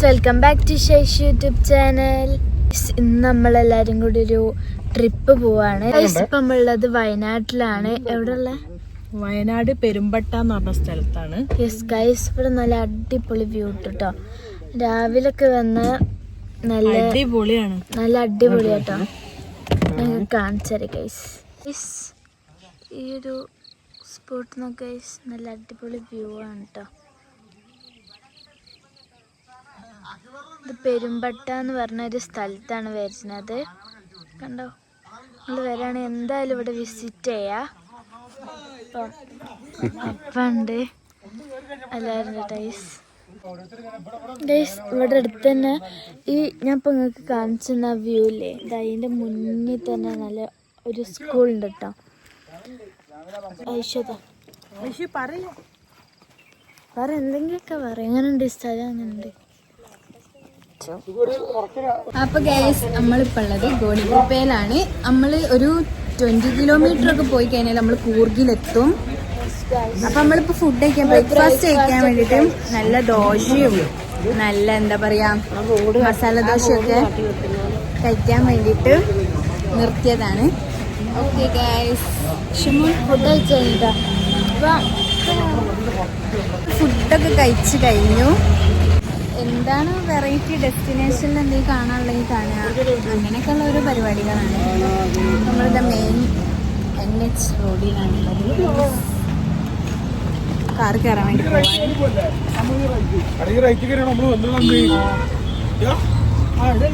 Welcome back to ഷൈഷ് YouTube channel. ഇന്ന് നമ്മളെല്ലാരും കൂടി ഒരു ട്രിപ്പ് പോവാണ്. ഇപ്പം നമ്മളുള്ളത് വയനാട്ടിലാണ്. എവിടെയുള്ള വയനാട് പെരുമ്പട്ട എന്ന് പറഞ്ഞ സ്ഥലത്താണ്. യെസ് ഗൈസ്, ഇവിടെ നല്ല അടിപൊളി വ്യൂ കേട്ടോ. രാവിലൊക്കെ വന്ന് നല്ല അടിപൊളിയാണ്, നല്ല അടിപൊളിയാട്ടോ. ഞങ്ങൾ കാണിച്ചേരാം ഗൈസ്. ഈ ഒരു സ്പോട്ട് ഗൈസ് നല്ല അടിപൊളി വ്യൂ ആണ് കേട്ടോ. ഇത് പെരുമ്പട്ട എന്ന് പറഞ്ഞ ഒരു സ്ഥലത്താണ് വരുന്നത്. കണ്ടോ, നമ്മൾ വരാണെങ്കിൽ എന്തായാലും ഇവിടെ വിസിറ്റ് ചെയ്യാം. അപ്പുണ്ട് എല്ലാവരും ഗൈസ്. ഇവിടെ അടുത്ത് തന്നെ ഈ ഞാൻ ഇപ്പം നിങ്ങൾക്ക് കാണിച്ചെന്ന വ്യൂ ഇല്ലേ, ഇത് അതിൻ്റെ മുന്നിൽ തന്നെ നല്ല ഒരു സ്കൂളുണ്ട് കേട്ടോ. പറ എന്തെങ്കിലുമൊക്കെ പറയും. എങ്ങനെയുണ്ട് ഈ സ്ഥലം? അങ്ങനെയുണ്ട്. അപ്പൊ ഗൈസ്, നമ്മളിപ്പോൾ ഉള്ളത് ഗോണിഗുപ്പയിലാണ്. നമ്മൾ ഒരു 20 കിലോമീറ്റർ ഒക്കെ പോയി കഴിഞ്ഞാൽ നമ്മൾ കൂർഗിലെത്തും. അപ്പൊ നമ്മളിപ്പോ ഫുഡ് കഴിക്കാൻ, ബ്രേക്ക്ഫാസ്റ്റ് കഴിക്കാൻ വേണ്ടിട്ട് നല്ല ദോശയും നല്ല എന്താ പറയാ മസാല ദോശയൊക്കെ കഴിക്കാൻ വേണ്ടിട്ട് നിർത്തിയതാണ്. ഓക്കെ ഗൈസ്, ഫുഡ് കഴിച്ചാ ഫുഡൊക്കെ കഴിച്ചു കഴിഞ്ഞു. എന്താണ് വെറൈറ്റി ഡെസ്റ്റിനേഷനിൽ എന്തെങ്കിലും കാണാനുള്ളത് കാണുക, അങ്ങനെയൊക്കെയുള്ള ഓരോ പരിപാടികളാണ്. നമ്മളുടെ മെയിൻ NH റോഡിലാണുള്ളത്. കാർ കയറാൻ വേണ്ടി പോകാൻ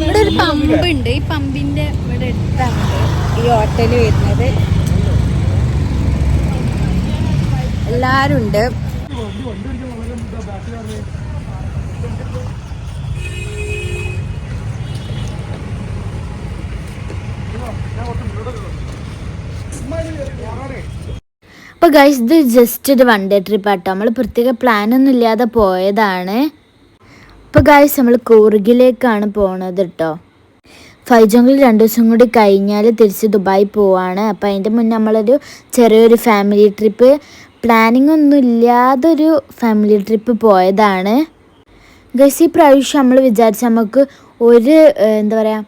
ഇവിടെ ഒരു പമ്പ് ഉണ്ട്. ഈ പമ്പിന്റെ ഇവിടെ അടുത്താണ് ഈ ഹോട്ടൽ വരുന്നത്. എല്ലാരും ഉണ്ട്. അപ്പോൾ ഗൈസ്, ഇത് ജസ്റ്റ് ഒരു 1 ഡേ ട്രിപ്പ് ആട്ടോ. നമ്മൾ പ്രത്യേക പ്ലാനൊന്നും ഇല്ലാതെ പോയതാണ്. ഇപ്പോൾ ഗൈസ്, നമ്മൾ കൂർഗിലേക്കാണ് പോണത് കേട്ടോ. ഫൈജോങ്ങിൽ 2 ദിവസം കൂടി കഴിഞ്ഞാൽ തിരിച്ച് ദുബായി പോവാണ്. അപ്പോൾ അതിൻ്റെ മുന്നേ നമ്മളൊരു ചെറിയൊരു ഫാമിലി ട്രിപ്പ്, പ്ലാനിങ് ഒന്നും ഇല്ലാതൊരു ഫാമിലി ട്രിപ്പ് പോയതാണ് ഗൈസ്. ഈ പ്രാവശ്യം നമ്മൾ വിചാരിച്ച നമുക്ക് ഒരു എന്താ പറയുക,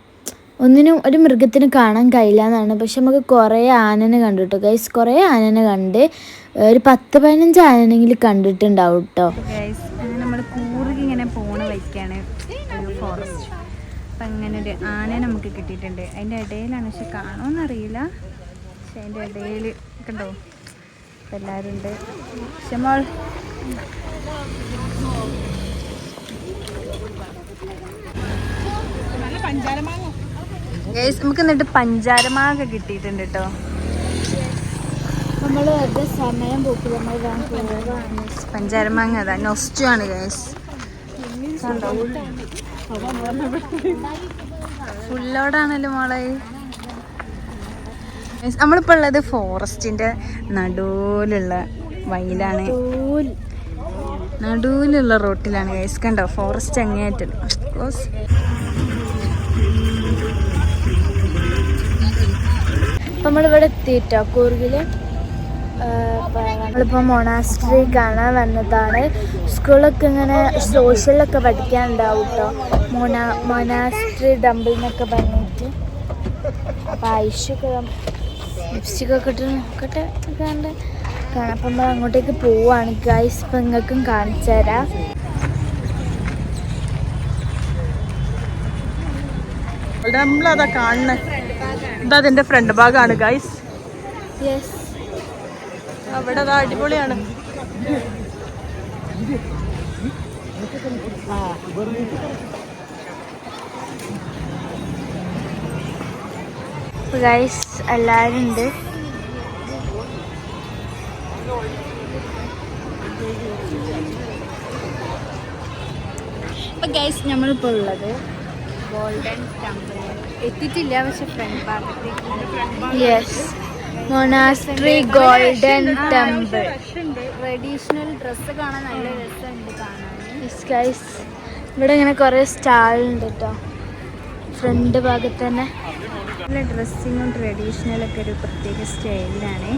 ഒന്നിനും ഒരു മൃഗത്തിന് കാണാൻ കഴിയില്ല എന്നാണ്. പക്ഷെ നമുക്ക് കുറേ ആനനെ കണ്ടു കേട്ടോ ഗൈസ്. കുറേ ആനനെ കണ്ട് ഒരു 10-15 ആനനെങ്കിലും കണ്ടിട്ടുണ്ടാവും കേട്ടോ ഗൈസ്. നമ്മൾ കൂർഗ് ഇങ്ങനെ പോണ വഴിക്കാണ് ഒരു ഫോറസ്റ്റ്. അപ്പം അങ്ങനെ ഒരു ആന നമുക്ക് കിട്ടിയിട്ടുണ്ട്. അതിൻ്റെ ഇടയിലാണ്, പക്ഷെ കാണുമെന്നറിയില്ല. പക്ഷെ അതിൻ്റെ ഇടയിൽ കണ്ടോ അപ്പം എല്ലാവരും ഉണ്ട്. പക്ഷെ മോൾ ഗൈസ്, നമുക്ക് എന്നിട്ട് പഞ്ചാരമാങ്ങ കിട്ടിയിട്ടുണ്ട് കേട്ടോ. നമ്മൾ സമയം പോക്കില്ല, പഞ്ചാരമാങ്ങ അതാ നൊസ്റ്റു ആണ് ഗൈസ്. ഫുള്ളോടാണല്ലോ മോളെ. നമ്മളിപ്പോൾ ഉള്ളത് ഫോറസ്റ്റിന്റെ നടുവിലുള്ള വയലാണ്, നടുവിലുള്ള റോട്ടിലാണ് ഗൈസ്. കണ്ടോ, ഫോറസ്റ്റ് അങ്ങേയറ്റം. നമ്മളിവിടെ എത്തിയിട്ടോ കൂർഗിൽ. നമ്മളിപ്പോൾ മൊണാസ്ട്രി കാണാൻ വന്നതാണ്. സ്കൂളൊക്കെ ഇങ്ങനെ സോഷ്യലൊക്കെ പഠിക്കാനുണ്ടാവും കേട്ടോ, മൊണാസ്ട്രി ഡംബിൾ എന്നൊക്കെ പറഞ്ഞിട്ട്. അപ്പം ഐഷൊക്കെ ലിപ്സ്റ്റിക്കൊക്കെ ഇട്ട് നോക്കട്ടെ കണ്ട് കാണാം. അപ്പം നമ്മൾ അങ്ങോട്ടേക്ക് പോവാണ് ഗൈസ്. ഇപ്പം നിങ്ങൾക്കും കാണിച്ചു തരാം. നമ്മളതാ കാണുന്നത്. ഇതാ അതിന്റെ ഫ്രണ്ട് ഭാഗമാണ് ഗൈസ്. യെസ്, അവിടെ അതാ അടിപൊളിയാണ്. ഗൈസ് എല്ലാവരും ഉണ്ട്. അപ്പം ഗൈസ്, നമ്മളിപ്പോൾ ഉള്ളത് ഗോൾഡൻ ടെമ്പിൾ എത്തിയിട്ടില്ല, പക്ഷെ ഫ്രണ്ട് ഭാഗത്തേക്ക്. Yes, monastery golden temple. Traditional dress കാണാൻ നല്ല രസമുണ്ട് കാണാൻ. യെസ് ഗൈസ്, ഇവിടെ ഇങ്ങനെ കുറേ സ്റ്റാളുണ്ട് കേട്ടോ ഫ്രണ്ട് ഭാഗത്ത് തന്നെ. നല്ല ഡ്രസ്സിങ്ങും ട്രഡീഷണലൊക്കെ ഒരു പ്രത്യേക സ്റ്റൈലിലാണ്.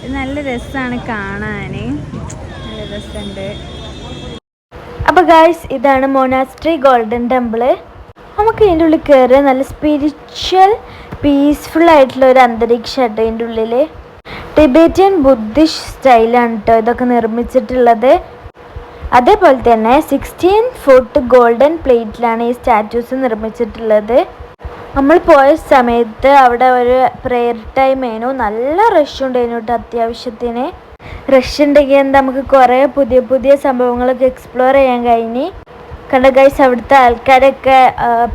ഇത് നല്ല രസമാണ് കാണാൻ, നല്ല രസമുണ്ട്. അപ്പോൾ ഗായ്സ് ഇതാണ് മൊനാസ്ട്രി ഗോൾഡൻ ടെമ്പിള്. നമുക്ക് ഇതിൻ്റെ ഉള്ളിൽ കയറിയ നല്ല സ്പിരിച്വൽ പീസ്ഫുൾ ആയിട്ടുള്ള ഒരു അന്തരീക്ഷം കേട്ടോ. ഇതിൻ്റെ ഉള്ളിൽ ടിബേറ്റിയൻ ബുദ്ധിസ്റ്റ് സ്റ്റൈലാണ് കേട്ടോ ഇതൊക്കെ നിർമ്മിച്ചിട്ടുള്ളത്. അതേപോലെ തന്നെ 16 ഫുട്ട് ഗോൾഡൻ പ്ലേറ്റിലാണ് ഈ സ്റ്റാറ്റ്യൂസ് നിർമ്മിച്ചിട്ടുള്ളത്. നമ്മൾ പോയ സമയത്ത് അവിടെ ഒരു പ്രെയർ ടൈം ആയിരുന്നു. നല്ല റഷ് ഉണ്ടായിരുന്നു കേട്ടോ. അത്യാവശ്യത്തിന് റഷ് ഉണ്ടെങ്കിൽ എന്താ നമുക്ക് കുറേ പുതിയ പുതിയ സംഭവങ്ങളൊക്കെ എക്സ്പ്ലോർ ചെയ്യാൻ കഴിഞ്ഞ്. കണ്ട ഗൈസ് അവിടുത്തെ ആൾക്കാരൊക്കെ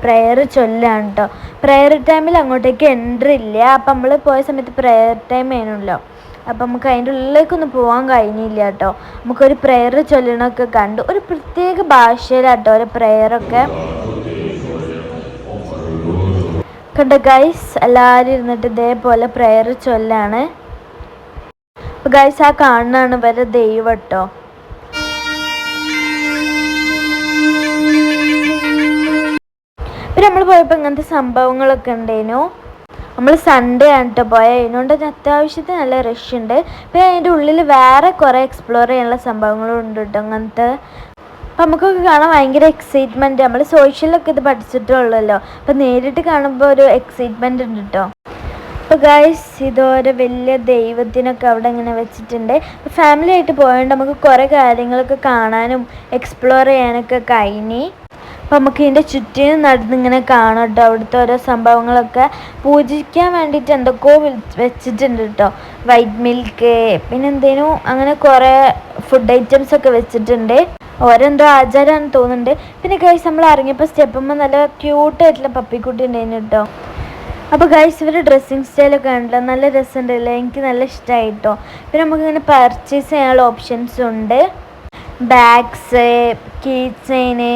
പ്രെയർ ചൊല്ലാണ് കേട്ടോ. പ്രെയർ ടൈമിൽ അങ്ങോട്ടേക്ക് എൻട്രി ഇല്ല. അപ്പം നമ്മൾ പോയ സമയത്ത് പ്രെയർ ടൈം ആയിരുന്നല്ലോ. അപ്പം നമുക്ക് അതിൻ്റെ ഉള്ളിലേക്കൊന്നും പോകാൻ കഴിഞ്ഞില്ല കേട്ടോ. നമുക്കൊരു പ്രെയർ ചൊല്ലണമൊക്കെ കണ്ടു. ഒരു പ്രത്യേക ഭാഷയിലാട്ടോ ഒരു പ്രെയറൊക്കെ. കണ്ട ഗൈസ് എല്ലാവരും ഇരുന്നിട്ട് ഇതേപോലെ പ്രെയർ ചൊല്ലാണ്. അപ്പോൾ ഗൈസ് ആ കാണുന്നതാണ് ഇവരെ ദൈവം കേട്ടോ. പിന്നെ നമ്മൾ പോയപ്പോൾ ഇങ്ങനത്തെ സംഭവങ്ങളൊക്കെ ഉണ്ടായിരുന്നു. നമ്മൾ സൺഡേ ആണ് കേട്ടോ പോയത്. അതിനോണ്ട് അത്യാവശ്യത്തിന് നല്ല റഷ് ഉണ്ട്. പിന്നെ അതിൻ്റെ ഉള്ളിൽ വേറെ കുറേ എക്സ്പ്ലോർ ചെയ്യാനുള്ള സംഭവങ്ങളും ഉണ്ട് കേട്ടോ അങ്ങനത്തെ. അപ്പം നമുക്കൊക്കെ കാണാൻ ഭയങ്കര എക്സൈറ്റ്മെൻറ്റ്. നമ്മൾ സോഷ്യലൊക്കെ ഇത് പഠിച്ചിട്ടുള്ളല്ലോ. അപ്പം നേരിട്ട് കാണുമ്പോൾ ഒരു എക്സൈറ്റ്മെൻറ്റ് ഉണ്ട് കേട്ടോ. അപ്പോൾ ഗൈസ് ഇതോരോ വലിയ ദൈവത്തിനൊക്കെ അവിടെ ഇങ്ങനെ വെച്ചിട്ടുണ്ട്. അപ്പോൾ ഫാമിലി ആയിട്ട് പോയതുകൊണ്ട് നമുക്ക് കുറേ കാര്യങ്ങളൊക്കെ കാണാനും എക്സ്പ്ലോർ ചെയ്യാനൊക്കെ കഴിഞ്ഞ്. അപ്പോൾ നമുക്ക് ഇതിൻ്റെ ചുറ്റിനും നടന്നിങ്ങനെ കാണാം കേട്ടോ. അവിടുത്തെ ഓരോ സംഭവങ്ങളൊക്കെ പൂജിക്കാൻ വേണ്ടിയിട്ട് എന്തൊക്കെയോ വെച്ചിട്ടുണ്ട് കേട്ടോ. വൈറ്റ് മിൽക്ക് പിന്നെ എന്തേനും അങ്ങനെ കുറേ ഫുഡ് ഐറ്റംസൊക്കെ വെച്ചിട്ടുണ്ട്. ഓരെന്തോ ആചാരമാണെന്ന് തോന്നുന്നുണ്ട്. പിന്നെ ഗൈസ് നമ്മൾ ഇറങ്ങിയപ്പോൾ സ്റ്റെപ്പുമ്പോൾ നല്ല ക്യൂട്ടായിട്ടുള്ള പപ്പിക്കുട്ടി ഉണ്ടായിരുന്നു കേട്ടോ. അപ്പോൾ ഗൈസ് ഇവരുടെ ഡ്രസ്സിങ് സ്റ്റൈലൊക്കെ ഉണ്ടല്ലോ നല്ല രസമുണ്ടല്ലോ. എനിക്ക് നല്ല ഇഷ്ടമായി കേട്ടോ. പിന്നെ നമുക്കിങ്ങനെ പർച്ചേസ് ചെയ്യാനുള്ള ഓപ്ഷൻസും ഉണ്ട്. ബാഗ്സ്, കീ ചെയിന്,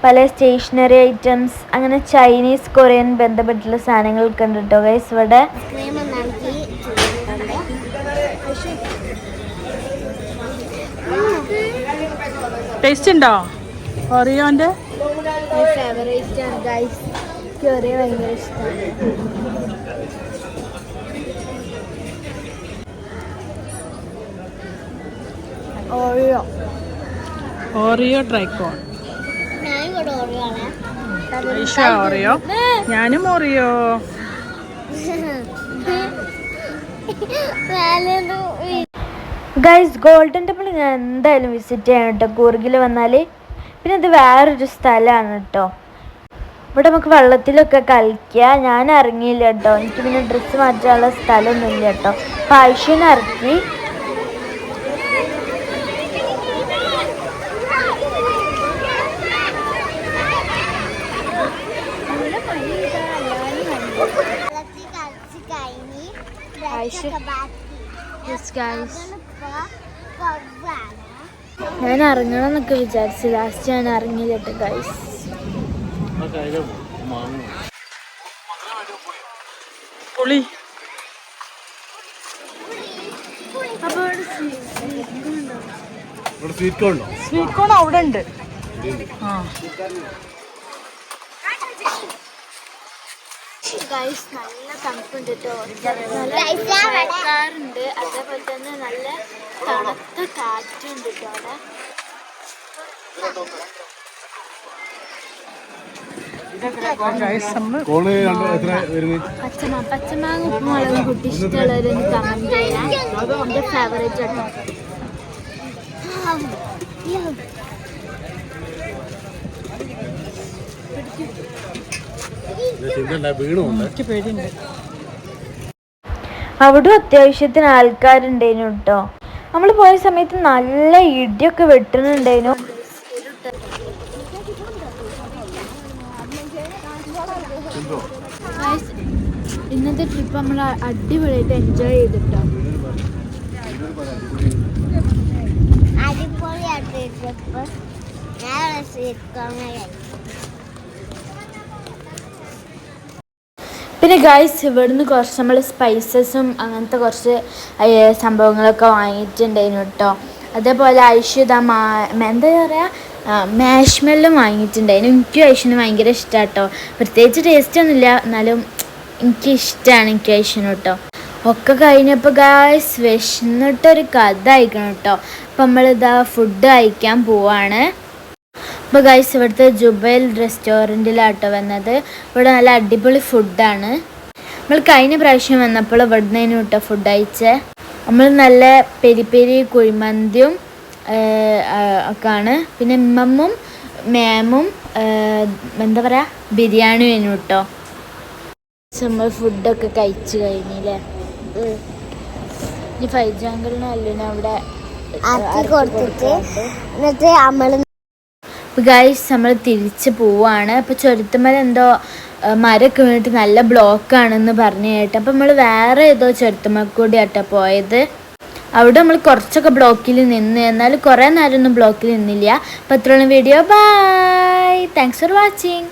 പല സ്റ്റേഷനറി ഐറ്റംസ് അങ്ങനെ ചൈനീസ് കൊറിയൻ ബന്ധപ്പെട്ടുള്ള സാധനങ്ങളൊക്കെ ഉണ്ട് കേട്ടോ ഗൈസ് ഇവിടെ. ടേസ്റ്റ് ഉണ്ടോ ഒറിയോന്റെ? ഫേവറേറ്റ് ആണ് ഗൈസ്. ഒറിയോ ഭയങ്കര ഇഷ്ടമാണ്. ഓറിയോ ട്രൈക്കോൺ. ഓറിയോ ഞാനും ഓറിയോ. ഗൈസ് ഗോൾഡൻ ടെമ്പിൾ ഞാൻ എന്തായാലും വിസിറ്റ് ചെയ്യണം കേട്ടോ കൂർഗിൽ വന്നാൽ. പിന്നെ ഇത് വേറൊരു സ്ഥലമാണ് കേട്ടോ. ഇവിടെ നമുക്ക് വെള്ളത്തിലൊക്കെ കളിക്കുക. ഞാൻ ഇറങ്ങിയില്ല കേട്ടോ. എനിക്ക് പിന്നെ ഡ്രസ്സ് മാറ്റാനുള്ള സ്ഥലമൊന്നുമില്ല കേട്ടോ. അപ്പോൾ ആയിഷനെ ഇറക്കി. ഞാൻ ഇറങ്ങണം എന്നൊക്കെ വിചാരിച്ചു. ലാസ്റ്റ് ഞാൻ ഇറങ്ങിയില്ല കേട്ടോ ഗൈസ്. പുളി സ്വീറ്റ് കോൺ അവിടെ ഉണ്ട്. ഗൈസ് നല്ല തണുപ്പുണ്ട് കേട്ടോ. മഴക്കാറുണ്ട്. അതേപോലെ തന്നെ നല്ല തണുത്ത കാറ്റുണ്ട് കേട്ടോ അവിടെ. പച്ചമാങ്ങ ഉപ്പുമുളകും കുട്ടി ഇഷ്ടമുള്ളവരൊന്ന് കമന്റ് ചെയ്യാം. എൻ്റെ ഫേവറേറ്റ് കേട്ടോ. അവിടെ അത്യാവശ്യത്തിന് ആൾക്കാരുണ്ടായിരുന്നു കേട്ടോ. നമ്മൾ പോയ സമയത്ത് നല്ല ഇടിയൊക്കെ വെട്ടുന്നുണ്ടായിരുന്നു. ഇന്നത്തെ ട്രിപ്പ് നമ്മൾ അടിപൊളിയായിട്ട് എൻജോയ് ചെയ്തിട്ടോ. പിന്നെ ഗൈസ് ഇവിടുന്ന് കുറച്ച് നമ്മൾ സ്പൈസസും അങ്ങനത്തെ കുറച്ച് സംഭവങ്ങളൊക്കെ വാങ്ങിയിട്ടുണ്ടായിരുന്നു കേട്ടോ. അതേപോലെ ഐശ്വര്യ എന്താ പറയുക മാഷ്മെല്ലും വാങ്ങിയിട്ടുണ്ടായിരുന്നു. എനിക്കും ഐശ്വര്യന് ഭയങ്കര ഇഷ്ടമാണ് കേട്ടോ. പ്രത്യേകിച്ച് ടേസ്റ്റ് ഒന്നുമില്ല എന്നാലും എനിക്കിഷ്ടമാണ്. എനിക്ക് ഐശ്വര്യന് കേട്ടോ. ഒക്കെ കഴിഞ്ഞപ്പോൾ ഗൈസ് വിശന്നിട്ടൊരു കഥ അയക്കണം കേട്ടോ. അപ്പം നമ്മളിതാ ഫുഡ് കഴിക്കാൻ പോവാണ്. അപ്പോൾ ഗൈസ് ഇവിടുത്തെ ജുബൈൽ റെസ്റ്റോറൻറ്റിലാട്ടോ വന്നത്. ഇവിടെ നല്ല അടിപൊളി ഫുഡാണ്. നമ്മൾ കഴിഞ്ഞ പ്രാവശ്യം വന്നപ്പോൾ ഇവിടുന്ന് കേട്ടോ ഫുഡ് അയച്ചേ. നമ്മൾ നല്ല പെരി പെരി കുഴിമന്തിയും ഒക്കെയാണ്. പിന്നെ ഇമ്മമ്മും മാമും എന്താ പറയുക ബിരിയാണിയും കേട്ടോ. നമ്മൾ ഫുഡൊക്കെ കഴിച്ചു കഴിഞ്ഞില്ലേ. ഈ ഫൈജാങ്കലിന് അല്ലിനെ അവിടെ ഗൈസ് നമ്മൾ തിരിച്ച് പോവാണ്. അപ്പോൾ ചുരത്തുമല എന്തോ മരമൊക്കെ വീണിട്ട് നല്ല ബ്ലോക്കാണെന്ന് പറഞ്ഞു കേട്ടോ. അപ്പോൾ നമ്മൾ വേറെ ഏതോ ചുരത്തുമല കൂടി ആട്ടോ പോയത്. അവിടെ നമ്മൾ കുറച്ചൊക്കെ ബ്ലോക്കിൽ നിന്ന്, എന്നാലും കുറേ നേരമൊന്നും ബ്ലോക്കിൽ നിന്നില്ല. അപ്പോൾ അത്രയുള്ള video. Bye, thanks for watching.